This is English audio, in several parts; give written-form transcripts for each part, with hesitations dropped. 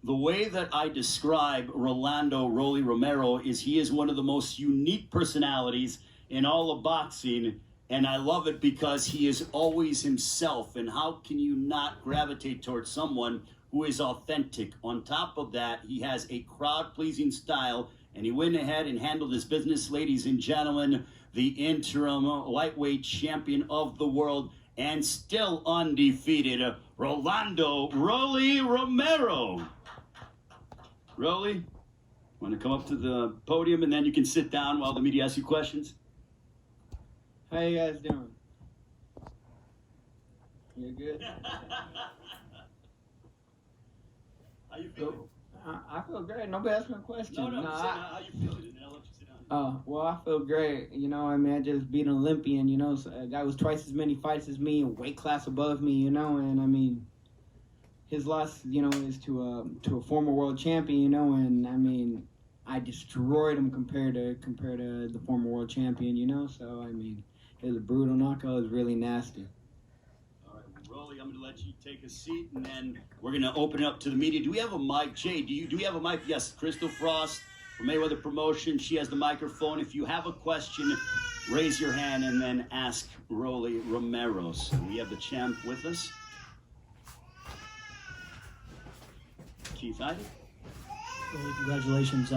The way that I describe Rolando Rolly Romero is he is one of the most unique personalities in all of boxing, and I love it because he is always himself. And how can you not gravitate towards someone who is authentic? On top of that, he has a crowd-pleasing style, and he went ahead and handled his business. Ladies and gentlemen, the interim lightweight champion of the world and still undefeated, Rolando Rolly Romero. Rolly, want to come up to the podium, and then you can sit down while the media asks you questions? How you guys doing? You good? How you feeling? I feel great. Nobody asked me a question. No, how you feeling? And then I'll let you sit down. Well, I feel great. You know, I mean, I just beat an Olympian, you know, so a guy was twice as many fights as me, a weight class above me, you know, and I mean, his loss, you know, is to a former world champion, you know, and I mean, I destroyed him compared to the former world champion, you know, so I mean, it was a brutal knockout. It was really nasty. All right, well, Rolly, I'm going to let you take a seat, and then we're going to open it up to the media. Do we have a mic? Jay, do we have a mic? Yes, Crystal Frost from Mayweather Promotion. She has the microphone. If you have a question, raise your hand and then ask Rolly Romero. So we have the champ with us. Keith Ivey. Rolly, congratulations.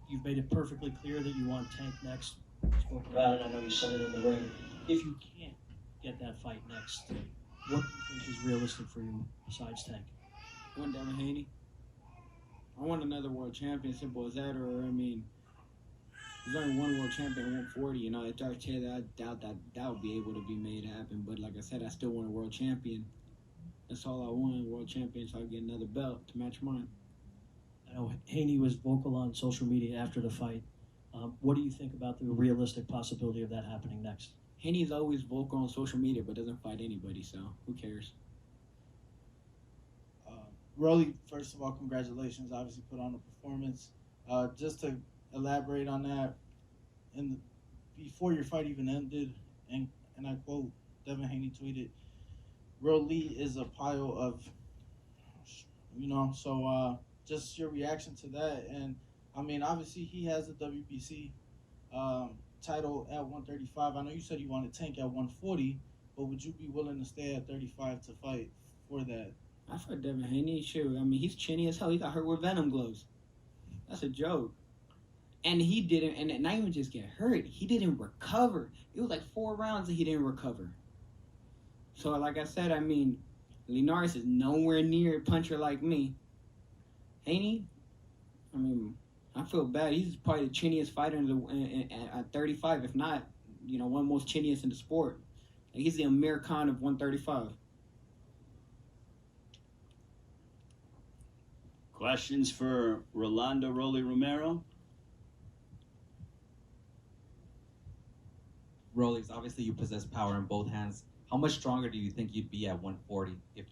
You've made it perfectly clear that you want Tank next. Spoke about it. I know you said it in the ring. If you can't get that fight next, what do you think is realistic for you besides Tank? I want Devin Haney. I want another world champion, simple as that. Or, I mean, there's only one world champion at 140. You know, if I tell you that, I doubt that would be able to be made happen. But like I said, I still want a world champion. That's all I want, a world champion, so I get another belt to match mine. I know Haney was vocal on social media after the fight. What do you think about the realistic possibility of that happening next? Haney's always vocal on social media, but doesn't fight anybody, so who cares? Rolly, first of all, congratulations. Obviously put on a performance. Just to elaborate on that, before your fight even ended, and I quote, Devin Haney tweeted, Rolly is a pile of, you know, so just your reaction to that. And I mean, obviously he has a WBC title at 135. I know you said you wanted Tank at 140, but would you be willing to stay at 35 to fight for that? I fought Devin Haney, sure. I mean, he's chinny as hell. He got hurt with venom gloves. That's a joke. And he didn't, and not even just get hurt, he didn't recover. It was like 4 rounds that he didn't recover. So, like I said, I mean, Linares is nowhere near a puncher like me. Haney, I mean, I feel bad. He's probably the chinniest fighter at 35, if not, you know, one most chinniest in the sport. Like, he's the Amir Khan of 135. Questions for Rolando Rolly Romero? Rolly, obviously you possess power in both hands. How much stronger do you think you'd be at 140 if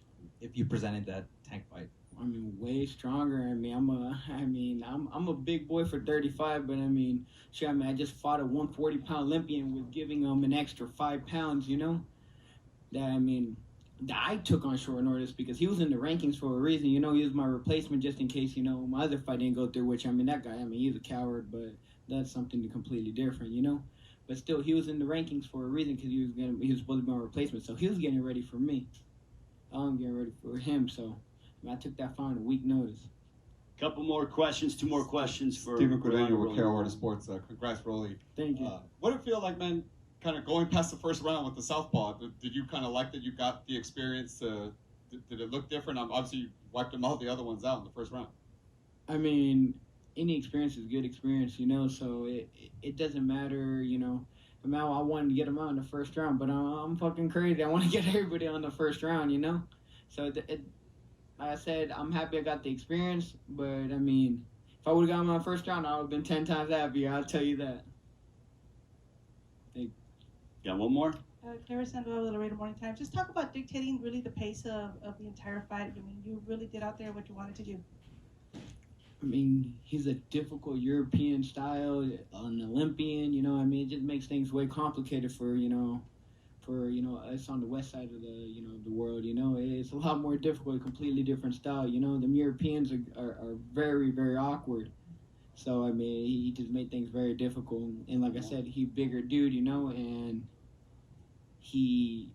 you presented that Tank fight? I mean, way stronger. I mean, I'm a big boy for 35, but I mean, shit, I mean, I just fought a 140-pound Olympian with giving him an extra 5 pounds, you know? That, I mean, that I took on short notice because he was in the rankings for a reason. You know, he was my replacement just in case, you know, my other fight didn't go through, which, I mean, that guy, I mean, he's a coward, but that's something completely different, you know? But still, he was in the rankings for a reason because he was supposed to be my replacement, so he was getting ready for me. I'm getting ready for him, so I took that fight on a week notice. Couple more questions, 2 more questions for Stephen Cordano with Rolly. Carolina Sports. Congrats, Rolly. Thank you. What did it feel like, man, kind of going past the first round with the southpaw? Did you kind of like that you got the experience? Did it look different? Obviously, you wiped them all the other ones out in the first round. I mean, any experience is good experience, you know, so it doesn't matter, you know. I mean, I wanted to get him out in the first round, but I'm fucking crazy. I want to get everybody on the first round, you know. So, like I said, I'm happy I got the experience, but, I mean, if I would have got him on the first round, I would have been 10 times happier, I'll tell you that. Got one more? Clara Sandoval with the Laredo Morning Times. Just talk about dictating really the pace of the entire fight. I mean, you really did out there what you wanted to do. I mean, he's a difficult European style, an Olympian, you know. I mean, it just makes things way complicated for for, you know, us on the west side of the, you know, the world, you know. It's a lot more difficult, a completely different style, you know. Them Europeans are very, very awkward. So, I mean, he just made things very difficult. And like I said, he's a bigger dude, you know, and he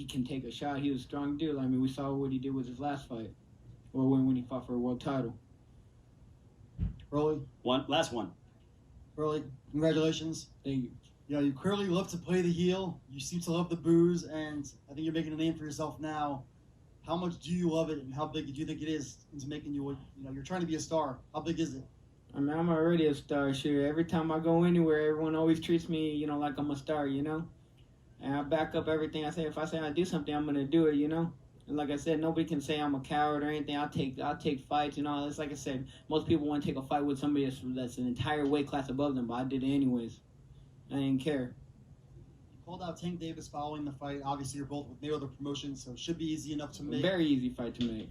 can take a shot. He was a strong dude. I mean, we saw what he did with his last fight, or when he fought for a world title. Rolly, Last one. Rolly, congratulations. Thank you. You know, you clearly love to play the heel. You seem to love the booze, and I think you're making a name for yourself now. How much do you love it, and how big do you think it is into making you, you know, you're trying to be a star. How big is it? I mean, I'm already a star, sure. Every time I go anywhere, everyone always treats me, you know, like I'm a star, you know? And I back up everything I say. If I say I do something, I'm going to do it, you know? And like I said, nobody can say I'm a coward or anything. I'll take fights, you know? It's like I said, most people want to take a fight with somebody that's an entire weight class above them, but I did it anyways. I didn't care. You called out Tank Davis following the fight. Obviously, you're both with Mayweather Promotions, so it should be easy enough to make. Very easy fight to make.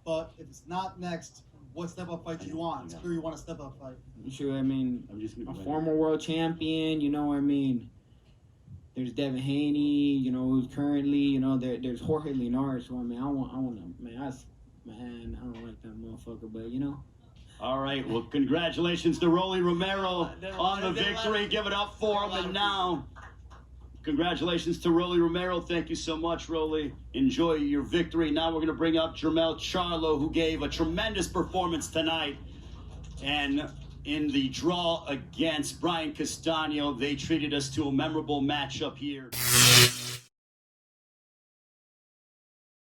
But if it's not next, what step-up fight do you want? It's clear you want a step-up fight. Sure, I mean, I'm just a former world champion, you know what I mean? There's Devin Haney, you know, who's currently, you know, there's Jorge Linares. So I mean, I want to, man, I don't like that motherfucker, but you know. All right. Well, congratulations to Rolly Romero on the victory. Give it up for him. And now, congratulations to Rolly Romero. Thank you so much, Rolly. Enjoy your victory. Now we're going to bring up Jermell Charlo, who gave a tremendous performance tonight. And in the draw against Brian Castaño, they treated us to a memorable matchup here.